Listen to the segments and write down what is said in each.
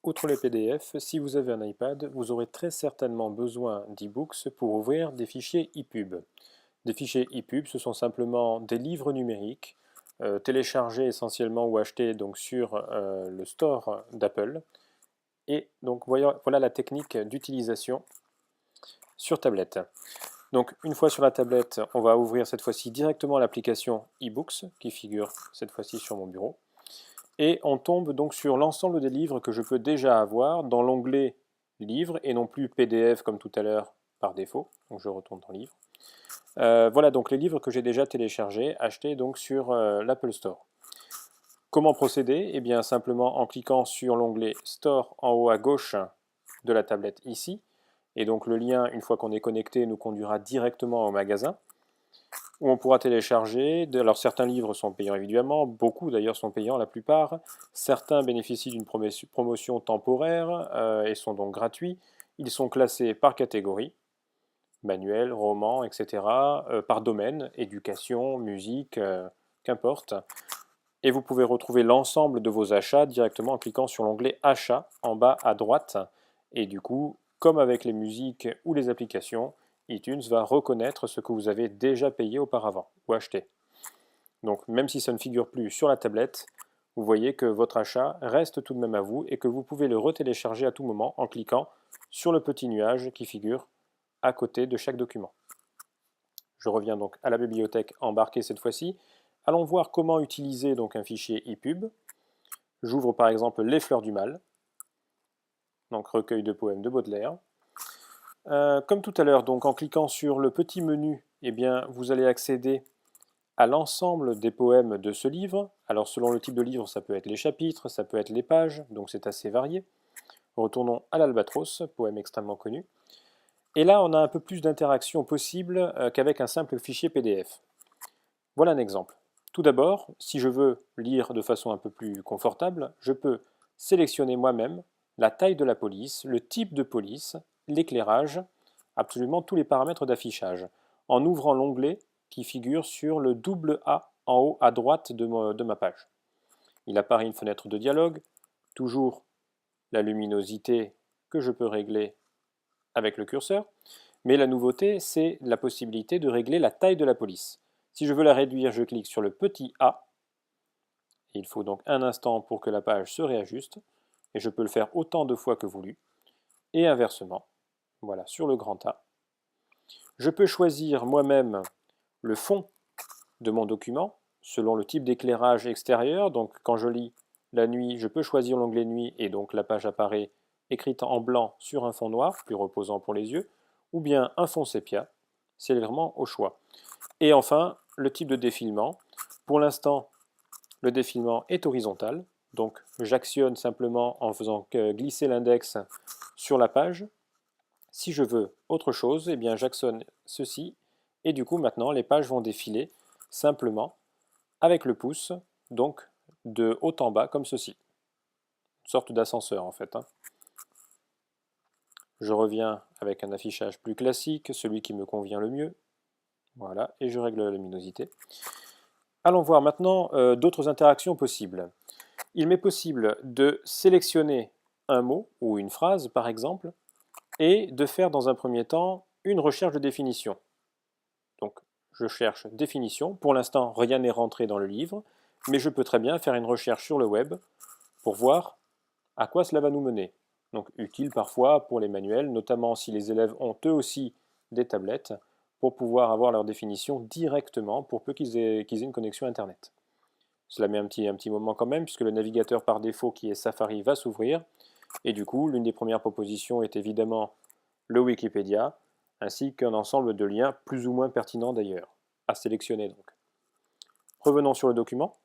Outre les PDF, si vous avez un iPad, vous aurez très certainement besoin d'e-books pour ouvrir des fichiers EPUB. Des fichiers EPUB, ce sont simplement des livres numériques téléchargés essentiellement ou achetés donc, sur le store d'Apple. Et donc voilà la technique d'utilisation sur tablette. Donc une fois sur la tablette, on va ouvrir cette fois-ci directement l'application eBooks qui figure cette fois-ci sur mon bureau. Et on tombe donc sur l'ensemble des livres que je peux déjà avoir dans l'onglet livres et non plus PDF comme tout à l'heure par défaut. Donc je retourne dans livres. Voilà donc les livres que j'ai déjà téléchargés, achetés donc sur l'Apple Store. Comment procéder? Eh bien simplement en cliquant sur l'onglet Store en haut à gauche de la tablette ici. Et donc le lien, une fois qu'on est connecté, nous conduira directement au magasin où on pourra télécharger. Alors certains livres sont payants évidemment, beaucoup d'ailleurs sont payants, la plupart. Certains bénéficient d'une promotion temporaire et sont donc gratuits. Ils sont classés par catégorie, manuel, roman, etc., par domaine, éducation, musique, qu'importe. Et vous pouvez retrouver l'ensemble de vos achats directement en cliquant sur l'onglet Achats en bas à droite. Et du coup, comme avec les musiques ou les applications, iTunes va reconnaître ce que vous avez déjà payé auparavant ou acheté. Donc même si ça ne figure plus sur la tablette, vous voyez que votre achat reste tout de même à vous et que vous pouvez le retélécharger à tout moment en cliquant sur le petit nuage qui figure à côté de chaque document. Je reviens donc à la bibliothèque embarquée cette fois-ci. Allons voir comment utiliser donc un fichier EPUB. J'ouvre par exemple Les Fleurs du Mal, donc recueil de poèmes de Baudelaire. Comme tout à l'heure, donc en cliquant sur le petit menu, eh bien, vous allez accéder à l'ensemble des poèmes de ce livre. Alors selon le type de livre, ça peut être les chapitres, ça peut être les pages, donc c'est assez varié. Retournons à l'Albatros, poème extrêmement connu. Et là, on a un peu plus d'interaction possible qu'avec un simple fichier PDF. Voilà un exemple. Tout d'abord, si je veux lire de façon un peu plus confortable, je peux sélectionner moi-même la taille de la police, le type de police, l'éclairage, absolument tous les paramètres d'affichage, en ouvrant l'onglet qui figure sur le double A en haut à droite de ma page. Il apparaît une fenêtre de dialogue, toujours la luminosité que je peux régler avec le curseur, mais la nouveauté, c'est la possibilité de régler la taille de la police. Si je veux la réduire, je clique sur le petit A. Il faut donc un instant pour que la page se réajuste, et je peux le faire autant de fois que voulu. Et inversement, voilà, sur le grand A. Je peux choisir moi-même le fond de mon document, selon le type d'éclairage extérieur. Donc quand je lis la nuit, je peux choisir l'onglet nuit, et donc la page apparaît écrite en blanc sur un fond noir, plus reposant pour les yeux, ou bien un fond sépia, c'est vraiment au choix. Et enfin, le type de défilement. Pour l'instant, le défilement est horizontal, donc j'actionne simplement en faisant glisser l'index sur la page. Si je veux autre chose, eh bien j'actionne ceci, et du coup maintenant les pages vont défiler simplement avec le pouce, donc de haut en bas comme ceci. Une sorte d'ascenseur en fait. Je reviens avec un affichage plus classique, celui qui me convient le mieux. Voilà, et je règle la luminosité. Allons voir maintenant d'autres interactions possibles. Il m'est possible de sélectionner un mot ou une phrase par exemple et de faire dans un premier temps une recherche de définition. Donc je cherche définition, pour l'instant rien n'est rentré dans le livre, mais je peux très bien faire une recherche sur le web pour voir à quoi cela va nous mener. Donc utile parfois pour les manuels, notamment si les élèves ont eux aussi des tablettes, pour pouvoir avoir leur définition directement pour peu qu'ils aient une connexion Internet. Cela met un petit moment quand même, puisque le navigateur par défaut qui est Safari va s'ouvrir, et du coup, l'une des premières propositions est évidemment le Wikipédia, ainsi qu'un ensemble de liens plus ou moins pertinents d'ailleurs, à sélectionner donc. Revenons sur le document.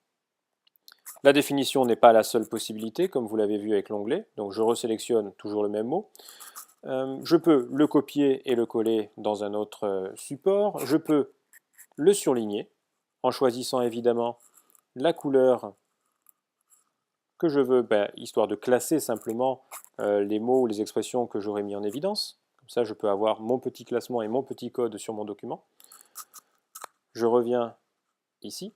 La définition n'est pas la seule possibilité, comme vous l'avez vu avec l'onglet, donc je resélectionne toujours le même mot. Je peux le copier et le coller dans un autre support. Je peux le surligner, en choisissant évidemment la couleur que je veux, histoire de classer simplement les mots ou les expressions que j'aurais mis en évidence. Comme ça, je peux avoir mon petit classement et mon petit code sur mon document. Je reviens ici.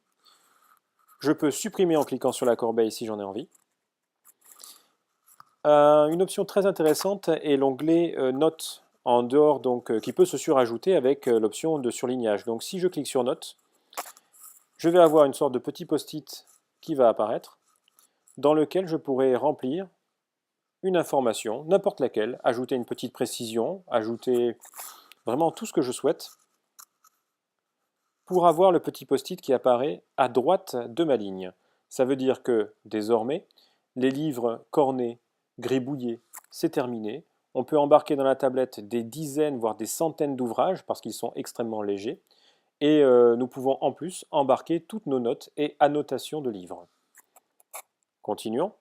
Je peux supprimer en cliquant sur la corbeille si j'en ai envie. Une option très intéressante est l'onglet Notes, en dehors donc, qui peut se surajouter avec l'option de surlignage. Donc si je clique sur Notes, je vais avoir une sorte de petit post-it qui va apparaître, dans lequel je pourrai remplir une information, n'importe laquelle, ajouter une petite précision, ajouter vraiment tout ce que je souhaite, pour avoir le petit post-it qui apparaît à droite de ma ligne. Ça veut dire que, désormais, les livres cornés, gribouillés, c'est terminé. On peut embarquer dans la tablette des dizaines, voire des centaines d'ouvrages, parce qu'ils sont extrêmement légers. Et nous pouvons en plus embarquer toutes nos notes et annotations de livres. Continuons.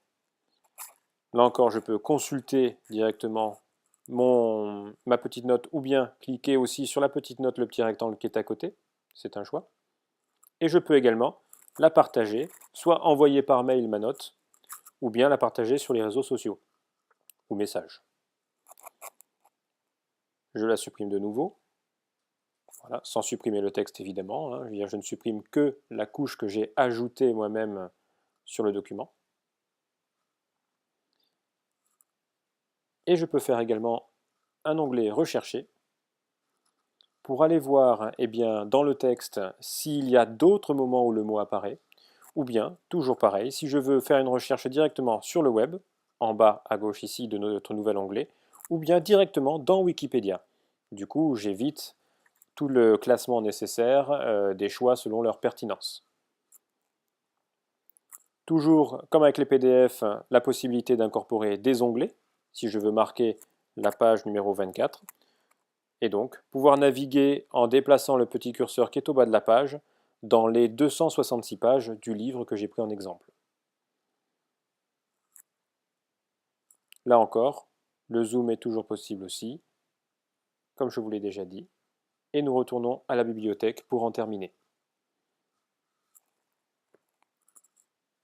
Là encore, je peux consulter directement ma petite note ou bien cliquer aussi sur la petite note, le petit rectangle qui est à côté. C'est un choix. Et je peux également la partager, soit envoyer par mail ma note, ou bien la partager sur les réseaux sociaux ou messages. Je la supprime de nouveau. Voilà, sans supprimer le texte évidemment. Hein. Je ne supprime que la couche que j'ai ajoutée moi-même sur le document. Et je peux faire également un onglet Rechercher pour aller voir dans le texte s'il y a d'autres moments où le mot apparaît, ou bien, toujours pareil, si je veux faire une recherche directement sur le web, en bas à gauche ici de notre nouvel onglet, ou bien directement dans Wikipédia. Du coup, j'évite tout le classement nécessaire des choix selon leur pertinence. Toujours, comme avec les PDF, la possibilité d'incorporer des onglets, si je veux marquer la page numéro 24, et donc pouvoir naviguer en déplaçant le petit curseur qui est au bas de la page dans les 266 pages du livre que j'ai pris en exemple. Là encore, le zoom est toujours possible aussi, comme je vous l'ai déjà dit, et nous retournons à la bibliothèque pour en terminer.